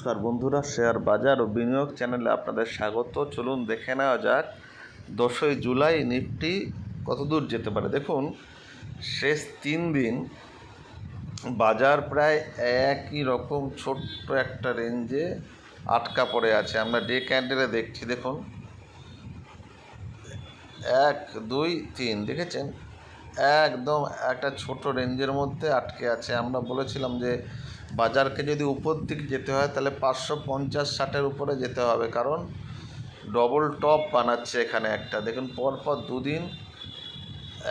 নমস্কার বন্ধুরা, শেয়ার বাজার ও বিনিয়োগ চ্যানেলে আপনাদের স্বাগত। চলুন দেখে নেওয়া যাক 10ই জুলাই নিফটি কত দূর যেতে পারে। দেখুন, শেষ 3 দিন বাজার প্রায় একই রকম ছোট্ট একটা রেঞ্জে আটকা পড়ে আছে। আমরা ডে ক্যান্ডেলে দেখছি, দেখুন 1 2 3 দেখেছেন, একদম একটা ছোট রেঞ্জের মধ্যে আটকে আছে। আমরা বলেছিলাম যে বাজারকে যদি উপর দিকে যেতে হয় তাহলে 550-60-এর উপরে যেতে হবে, কারণ ডবল টপ বানাচ্ছে এখানে একটা। দেখুন পরপর দুদিন,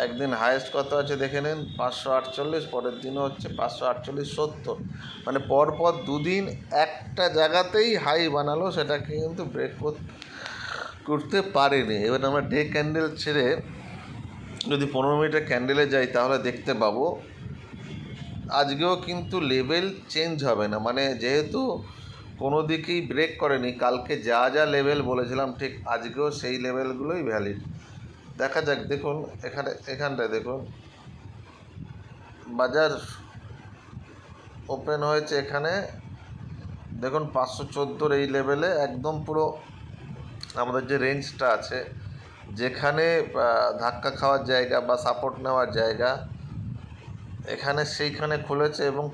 একদিন হায়েস্ট কত আছে দেখে নিন 548, পরের দিনও হচ্ছে 548-70, মানে পরপর দুদিন একটা জায়গাতেই হাই বানালো, সেটাকে কিন্তু ব্রেক করতে পারেনি। এবার আমরা ডে ক্যান্ডেল ছেড়ে যদি 15 মিনিটের ক্যান্ডেলে যাই তাহলে দেখতে পাবো আজকেও কিন্তু লেভেল চেঞ্জ হবে না। মানে যেহেতু কোনো দিকেই ব্রেক করেনি, কালকে যা যা লেভেল বলেছিলাম ঠিক আজকেও সেই লেভেলগুলোই ভ্যালিড। দেখা যাক। দেখুন এখানটায় দেখুন বাজার ওপেন হয়েছে, এখানে দেখুন 514 এই লেভেলে একদম পুরো আমাদের যে রেঞ্জটা আছে, যেখানে ধাক্কা খাওয়ার জায়গা বা সাপোর্ট নেওয়ার জায়গা, এখানে সেইখানে খুলেছে এবং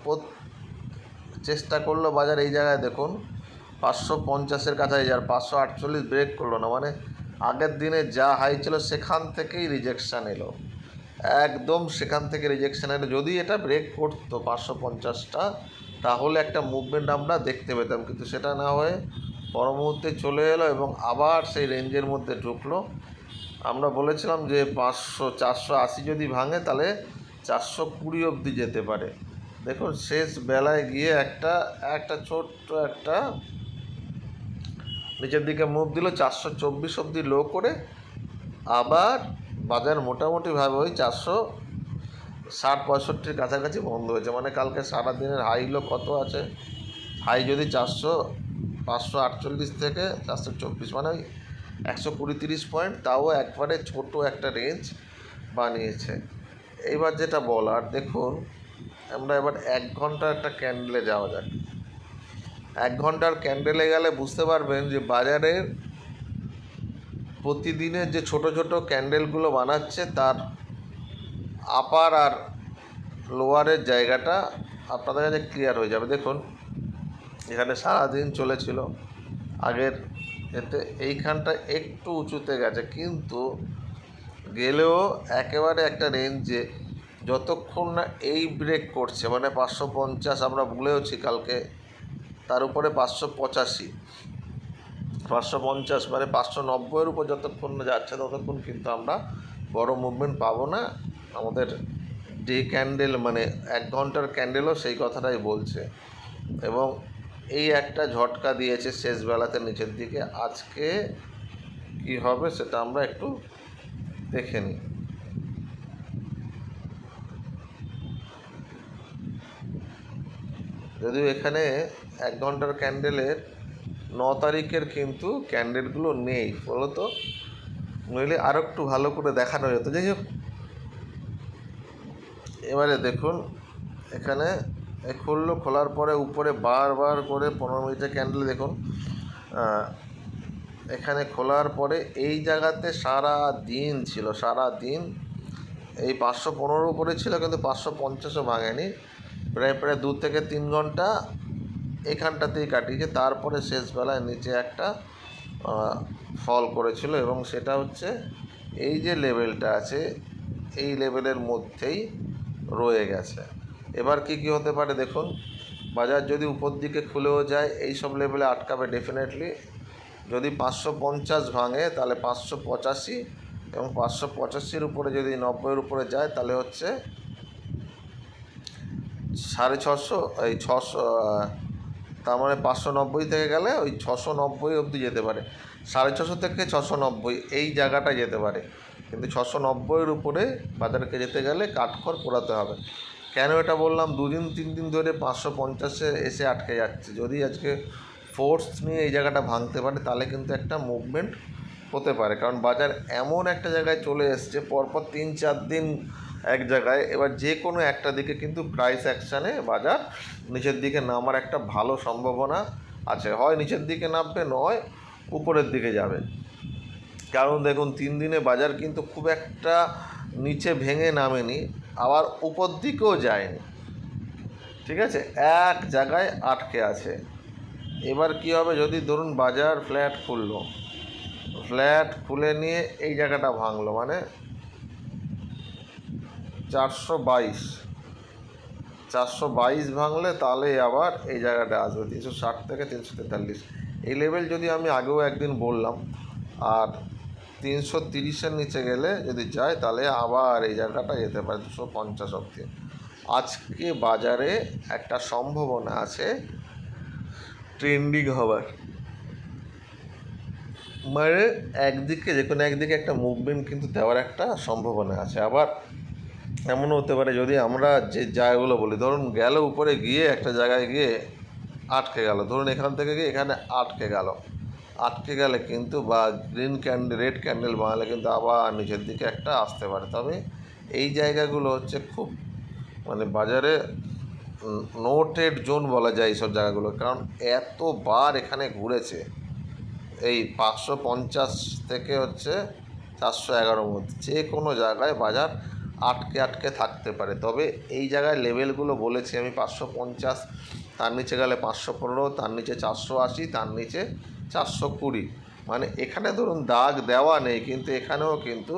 চেষ্টা করলো বাজার এই জায়গায় দেখুন 550-এর কাছাকাছি, আর 548 ব্রেক করলো না। মানে আগের দিনে যা হাই ছিল সেখান থেকেই রিজেকশান এলো, একদম সেখান থেকে রিজেকশান এলো। যদি এটা ব্রেক করতো 550টা তাহলে একটা মুভমেন্ট আমরা দেখতে পেতাম, কিন্তু সেটা না হয়ে পর মুহূর্তে চলে এলো এবং আবার সেই রেঞ্জের মধ্যে ঢুকলো। আমরা বলেছিলাম যে 480 যদি ভাঙে তাহলে 420 অবধি যেতে পারে। দেখুন শেষ বেলায় গিয়ে একটা ছোট্ট একটা নিচের দিকে মুভ দিল, 424 অবধি লো করে আবার বাজার মোটামুটিভাবে ওই 460-65 কাছাকাছি বন্ধ হয়েছে। মানে কালকে সারাদিনের হাই লো কত আছে, হাই যদি 548 থেকে 424, মানে ওই 120-30 পয়েন্ট, তাও একবারে ছোট একটা রেঞ্জ বানিয়েছে। এইবার যেটা বলার, দেখুন আমরা এবার 1 ঘন্টার একটা ক্যান্ডেলে যাওয়া যাক। 1 ঘন্টার ক্যান্ডেলে গেলে বুঝতে পারবেন যে বাজারের প্রতিদিনের যে ছোট ছোট ক্যান্ডেলগুলো বানাচ্ছে তার আপার আর লোয়ারের জায়গাটা আপনাদের কাছে ক্লিয়ার হয়ে যাবে। দেখুন এখানে সারাদিন চলেছিল, আগের এতে এইখানটা একটু উঁচুতে গেছে, কিন্তু গেলেও একেবারে একটা রেঞ্জে যতক্ষণ না এই ব্রেক করছে, মানে 550 আমরা ভুলেওছি কালকে, তার উপরে 550 মানে 590-এর উপর যতক্ষণ না যাচ্ছে ততক্ষণ কিন্তু আমরা বড় মুভমেন্ট পাবো না। আমাদের ডে ক্যান্ডেল মানে 1 ঘন্টার ক্যান্ডেলও সেই কথাটাই বলছে, এবং এই একটা ঝটকা দিয়েছে শেষ বেলাতে নিচের দিকে। আজকে কি হবে সেটা আমরা একটু দেখে নিই। যদিও এখানে 1 ঘন্টার ক্যান্ডেলের 9 তারিখের কিন্তু ক্যান্ডেলগুলো নেই, বলতো নইলে আরও একটু ভালো করে দেখানো যেত। যাই হোক, এবারে দেখুন এখানে খোলার পরে উপরে বারবার করে 15 মিনিটের ক্যান্ডেল দেখুন, এখানে খোলার পরে এই জায়গাতে সারা দিন ছিল, সারা দিন এই 515 উপরে ছিল, কিন্তু 550ও ভাঙেনি। প্রায় 2 থেকে 3 ঘন্টা এখানটাতেই কাটিয়েছে, তারপরে শেষ বেলায় নিচে একটা ফল করেছিল, এবং সেটা হচ্ছে এই যে লেভেলটা আছে এই লেভেলের মধ্যেই রয়ে গেছে। এবার কি হতে পারে দেখুন, বাজার যদি উপর দিকে খুলেও যায় এই সব লেভেলে আটকাবে ডেফিনেটলি। যদি 550 ভাঙে তাহলে 585, এবং 585-র উপরে যদি 90-এর উপরে যায় তাহলে হচ্ছে 650, এই 600, তার মানে 590 থেকে গেলে ওই 690 অবধি যেতে পারে। 650 থেকে 690 এই জায়গাটা যেতে পারে, কিন্তু 690-এর উপরে বাজারকে যেতে গেলে কাঠখড় পোড়াতে হবে। কেন এটা বললাম, 2 দিন 3 দিন ধরে 550-এ এসে আটকে যাচ্ছে। যদি আজকে ফোর্স নিয়ে এই জায়গাটা ভাঙতে পারে তাহলে কিন্তু একটা মুভমেন্ট হতে পারে, কারণ বাজার এমন একটা জায়গায় চলে এসছে পরপর 3-4 দিন এক জায়গায়। এবার যে কোনো একটা দিকে কিন্তু প্রাইস অ্যাকশানে বাজার নিচের দিকে নামার একটা ভালো সম্ভাবনা আছে, হয় নিচের দিকে নামবে নয় উপরের দিকে যাবে। কারণ দেখুন 3 দিনে বাজার কিন্তু খুব একটা নিচে ভেঙে নামেনি, আবার উপর দিকেও যায়নি, ঠিক আছে, এক জায়গায় আটকে আছে। এবার কি হবে, যদি ধরুন বাজার ফ্ল্যাট খুললো, ফ্ল্যাট খুলে নিয়ে এই জায়গাটা ভাঙলো, মানে 422 ভাঙলে তাহলে আবার এই জায়গাটা আসবে 360 থেকে 343। এই লেভেল যদি আমি আগেও একদিন বললাম, আর 330-এর নিচে গেলে যদি যায় তাহলে আবার এই জায়গাটা যেতে পারে 250 অবধি। আজকে বাজারে একটা সম্ভাবনা আছে ট্রেন্ডিং হবার, মানে একদিকে যে কোনো একদিকে একটা মুভমেন্ট কিন্তু দেওয়ার একটা সম্ভাবনা আছে। আবার এমনও হতে পারে, যদি আমরা যে জায়গাগুলো বলি, ধরুন গেল উপরে গিয়ে একটা জায়গায় গিয়ে আটকে গেল, ধরুন এখান থেকে গিয়ে এখানে আটকে গেলে কিন্তু, বা গ্রিন ক্যান্ডেল রেড ক্যান্ডেল বানালে কিন্তু আবার নিচের দিকে একটা আসতে পারে। তবে এই জায়গাগুলো হচ্ছে খুব, মানে বাজারে নোটেড জোন বলা যায় এইসব জায়গাগুলো, কারণ এতবার এখানে ঘুরেছে। এই 550 থেকে হচ্ছে 411 মধ্যে যে কোনো জায়গায় বাজার আটকে থাকতে পারে। তবে এই জায়গায় লেভেলগুলো বলেছি আমি, 550, তার নিচে গেলে 515, তার নিচে 480, তার নিচে 420। মানে এখানে ধরুন দাগ দেওয়া নেই, কিন্তু এখানেও কিন্তু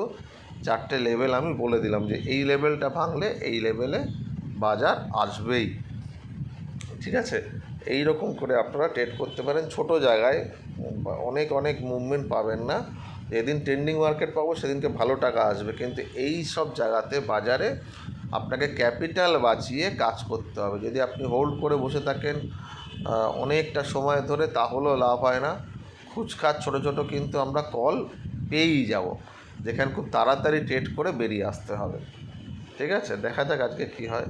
4টে লেভেল আমি বলে দিলাম যে এই লেভেলটা ভাঙলে এই লেভেলে বাজার আসবেই, ঠিক আছে। এই রকম করে আপনারা ট্রেড করতে পারেন। ছোট জায়গায় অনেক মুভমেন্ট পাবেন না, যেদিন ট্রেন্ডিং মার্কেট পাবো সেদিনকে ভালো টাকা আসবে, কিন্তু এই সব জায়গাতে বাজারে আপনাকে ক্যাপিটাল বাঁচিয়ে কাজ করতে হবে। যদি আপনি হোল্ড করে বসে থাকেন অনেকটা সময় ধরে, তাহলেও লাভ হয় না। খুচখাচ ছোটো কিন্তু আমরা কল পেয়েই যাব, যেখানে খুব তাড়াতাড়ি ট্রেড করে বেরিয়ে আসতে হবে, ঠিক আছে। দেখা যাক আজকে কী হয়।